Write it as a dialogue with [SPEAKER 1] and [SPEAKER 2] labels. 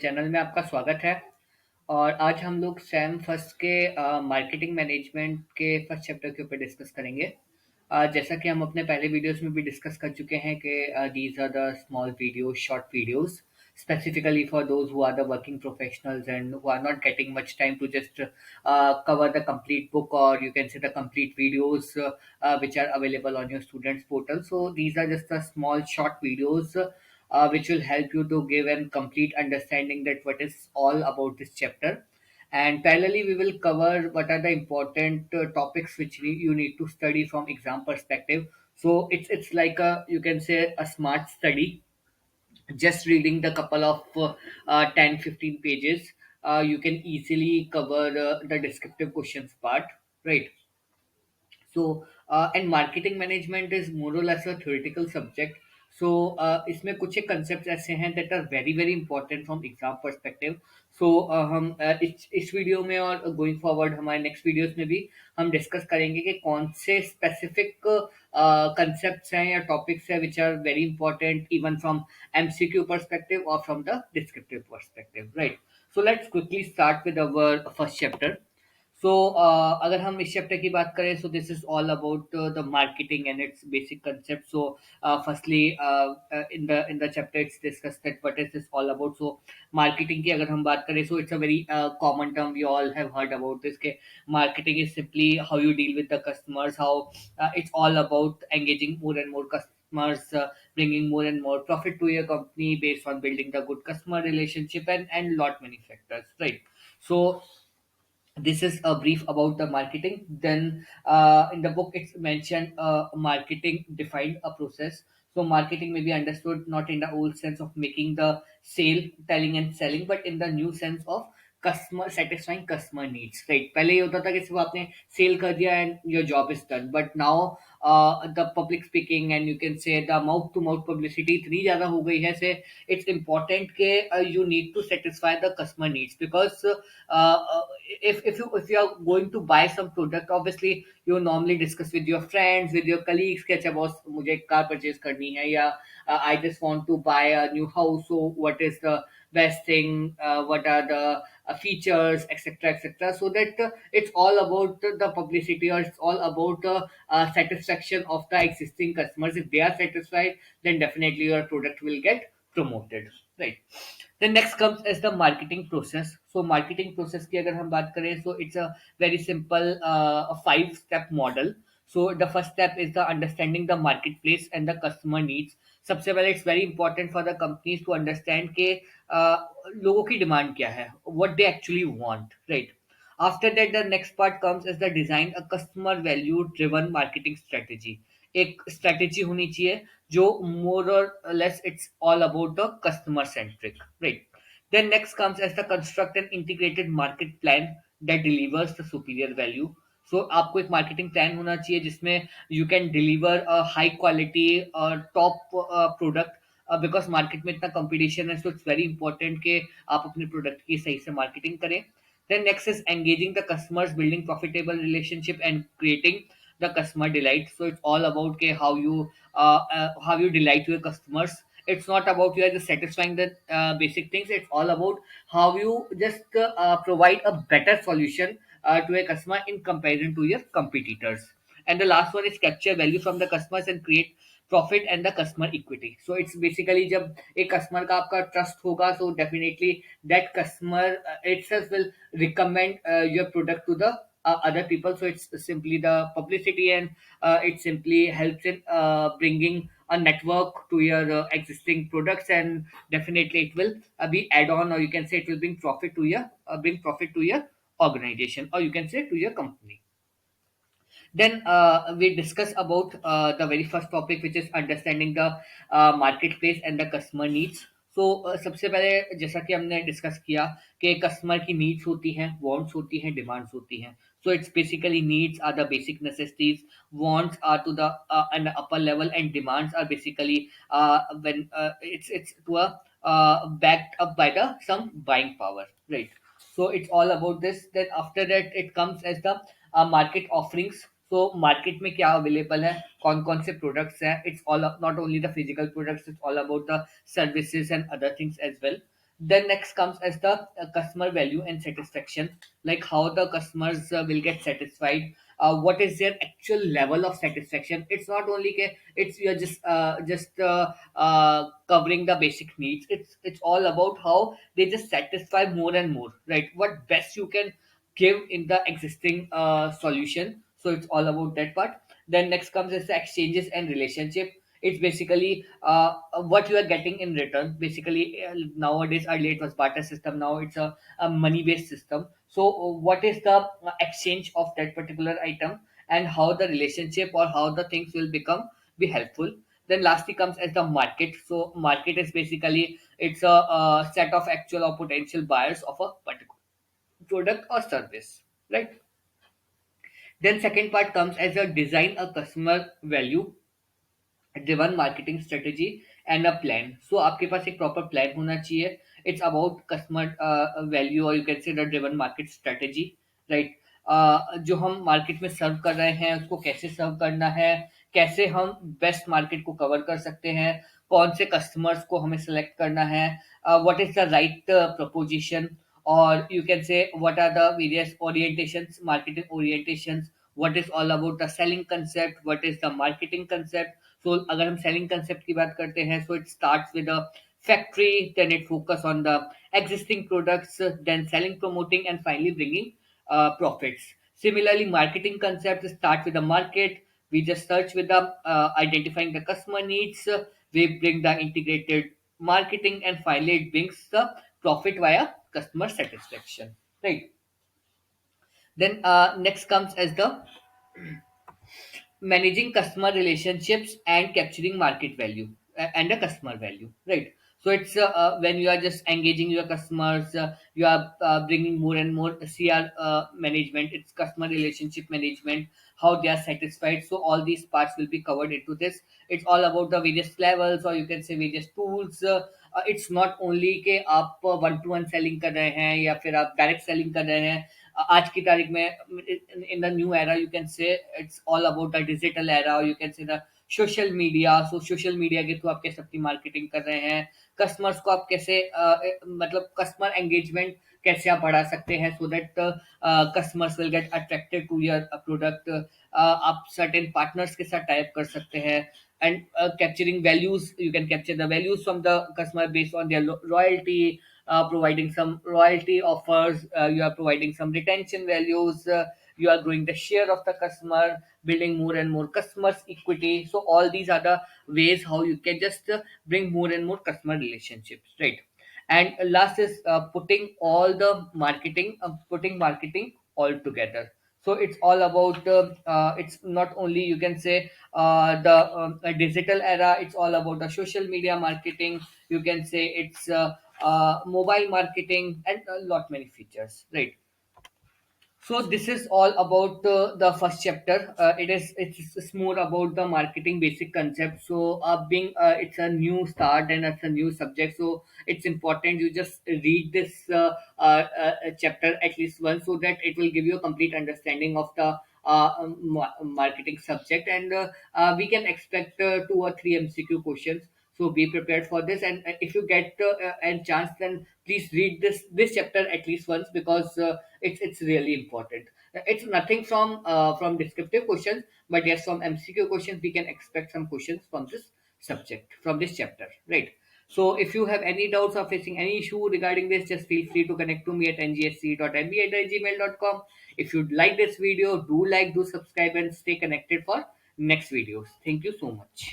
[SPEAKER 1] Channel में आपका स्वागत है। और आज हम लोग सैम फर्स्ट के मार्केटिंग मैनेजमेंट के फर्स्ट चैप्टर के ऊपर डिस्कस करेंगे। जैसा कि हम अपने पहले वीडियोस में भी डिस्कस कर चुके हैं कि these are the small videos, short videos, specifically for those who are the working professionals and who are not getting much time to just cover the complete book, or you can say the complete videos which are available on your students portal. So these are just the small short videos which will help you to give a complete understanding that what is all about this chapter. And parallelly we will cover what are the important topics which you need to study from exam perspective. So it's like a, you can say, a smart study. Just reading the couple of 10-15 pages, you can easily cover the descriptive questions part, right? So and marketing management is more or less a theoretical subject. So इसमें कुछ एक concepts ऐसे हैं that are very very important from exam perspective. So हम इस video में और going forward हमारे next videos में भी हम discuss करेंगे कि कौन से specific concepts हैं या topics हैं which are very important even from MCQ perspective or from the descriptive perspective, right? So let's quickly start with our first chapter. So अगर हम इस चैप्टर की बात करें, so this is all about the marketing and its basic concept. So firstly in the chapter it's discussed that what is this all about. So marketing की अगर हम बात करें, so it's a very common term, we all have heard about this के marketing is simply how you deal with the customers, how it's all about engaging more and more customers, bringing more and more profit to your company based on building the good customer relationship and lot many factors, right? So this is a brief about the marketing. Then in the book it's mentioned marketing defined a process. So marketing may be understood not in the old sense of making the sale, telling and selling, but in the new sense of customer, satisfying customer needs, right? पहले ये होता था कि सिर्फ आपने cell कर दिया and your job is done, but now the public speaking and you can say the mouth to mouth publicity इतनी ज्यादा हो गई है से it's important कि you need to satisfy the customer needs, because if you are going to buy some product, obviously you normally discuss with your friends, with your colleagues कि अच्छा boss मुझे एक कार परचेज करनी है, या I just want to buy a new house, so what is the best thing, what are the features, etc etc, so that it's all about the publicity, or it's all about the satisfaction of the existing customers. If they are satisfied, then definitely your product will get promoted, right? Then next comes as the marketing process. So marketing process की अगर हम बात करें, so it's a very simple 5 step model. So the first step is the understanding the marketplace and the customer needs. सबसे पहले it's very important for the companies to understand कि लोगों की डिमांड क्या है, what they actually want, right? After that, the next part comes as the design a customer value driven marketing strategy. एक strategy होनी चाहिए जो more or less it's all about the customer centric, right? Then next comes as the construct an integrated market plan that delivers the superior value. So आपको एक marketing plan होना चाहिए जिसमें you can deliver a high quality और top product, because market में इतना competition है, so it's very important कि आप अपने प्रोडक्ट की सही से मार्केटिंग करें. Then next is engaging the customers, building profitable relationship and creating the customer delight. So it's all about के how you delight your customers. It's not about you are just satisfying the basic things. It's all about how you just provide a better solution to a customer in comparison to your competitors. And the last one is capture value from the customers and create profit and the customer equity. So it's basically जब एक customer का आपका trust होगा, so definitely that customer itself will recommend your product to the other people. So it's simply the publicity, and it simply helps in bringing a network to your existing products, and definitely it will be add on, or you can say it will bring profit to your organization, or you can say to your company. Then we discuss about the very first topic, which is understanding the marketplace and the customer needs. So सबसे पहले जैसा कि हमने discuss किया कि customer की needs होती हैं, वांट्स होती हैं, डिमांड्स होती हैं. So it's basically needs are the basic necessities, wants are to the an upper level, and demands are basically when it's to a backed up by the some buying power, right? So it's all about this. Then after that it comes as the market offerings. So market में क्या available है, कौन कौन से products हैं. It's all not only the physical products, it's all about the services and other things as well. Then next comes as the customer value and satisfaction, like how the customers will get satisfied. What is their actual level of satisfaction? It's not only it's you're just covering the basic needs. It's all about how they just satisfy more and more, right? What best you can give in the existing solution. So it's all about that part. Then next comes is the exchanges and relationship. It's basically what you are getting in return. Basically, nowadays, earlier it was barter system. Now it's a money based system. So what is the exchange of that particular item, and how the relationship or how the things will be helpful. Then lastly comes as the market. So market is basically it's a set of actual or potential buyers of a particular product or service, right? Then second part comes as a design a customer value driven marketing strategy and a plan. So आपके पास एक proper plan होना चाहिए. It's about customer value और you can say the driven market strategy, right. जो हम market में सर्व कर रहे हैं उसको कैसे सर्व करना है, कैसे हम बेस्ट मार्केट को कवर कर सकते हैं, कौन से कस्टमर्स को हमें सेलेक्ट करना है, what is the right proposition, और you can say what are the various orientations, marketing orientations, what is all about the selling concept, what is the marketing concept. So अगर हम सेलिंग कंसेप्ट की बात करते हैं, so it starts with a factory, then it focus on the existing products, then selling, promoting, and finally bringing profits. Similarly, marketing concepts start with the market. We just search with the identifying the customer needs. We bring the integrated marketing, and finally it brings the profit via customer satisfaction. Right. Then next comes as the managing customer relationships and capturing market value and the customer value, right? So it's when you are just engaging your customers, you are bringing more and more cr management, it's customer relationship management, how they are satisfied. So all these parts will be covered into this. It's all about the various levels, or you can say various tools. It's not only कि आप one two one selling कर रहे हैं या फिर आप direct selling कर रहे हैं. आज की तारीख में in the new era you can say it's all about the digital era, और you can say the social media. So social media के थ्रू आप कैसे अपनी मार्केटिंग कर रहे हैं, कस्टमर्स को आप कैसे मतलब कस्टमर एंगेजमेंट कैसे आप बढ़ा सकते हैं, so that customers will get attracted to your product. आप सर्टेन पार्टनर्स के साथ टाइप कर सकते हैं. And capturing values, you can capture the values from the customer based on their loyalty, providing some royalty offers, you are providing some retention values, you are growing the share of the customer, building more and more customers equity. So all these are the ways how you can just bring more and more customer relationships, right? And last is putting marketing all together. So it's all about it's not only you can say the digital era, it's all about the social media marketing, you can say it's mobile marketing, and a lot many features, right? So this is all about the first chapter. It's more about the marketing basic concept. So being it's a new start and it's a new subject. So it's important you just read this chapter at least once, so that it will give you a complete understanding of the marketing subject. And we can expect 2 or 3 MCQ questions. So be prepared for this. And if you get a chance, then please read this chapter at least once, because it's really important. It's nothing from descriptive questions, but yes, from MCQ questions we can expect some questions from this subject, from this chapter, right? So if you have any doubts or facing any issue regarding this, just feel free to connect to me at ngsc.nb@gmail.com. If you like this video, do like, do subscribe, and stay connected for next videos. Thank you so much.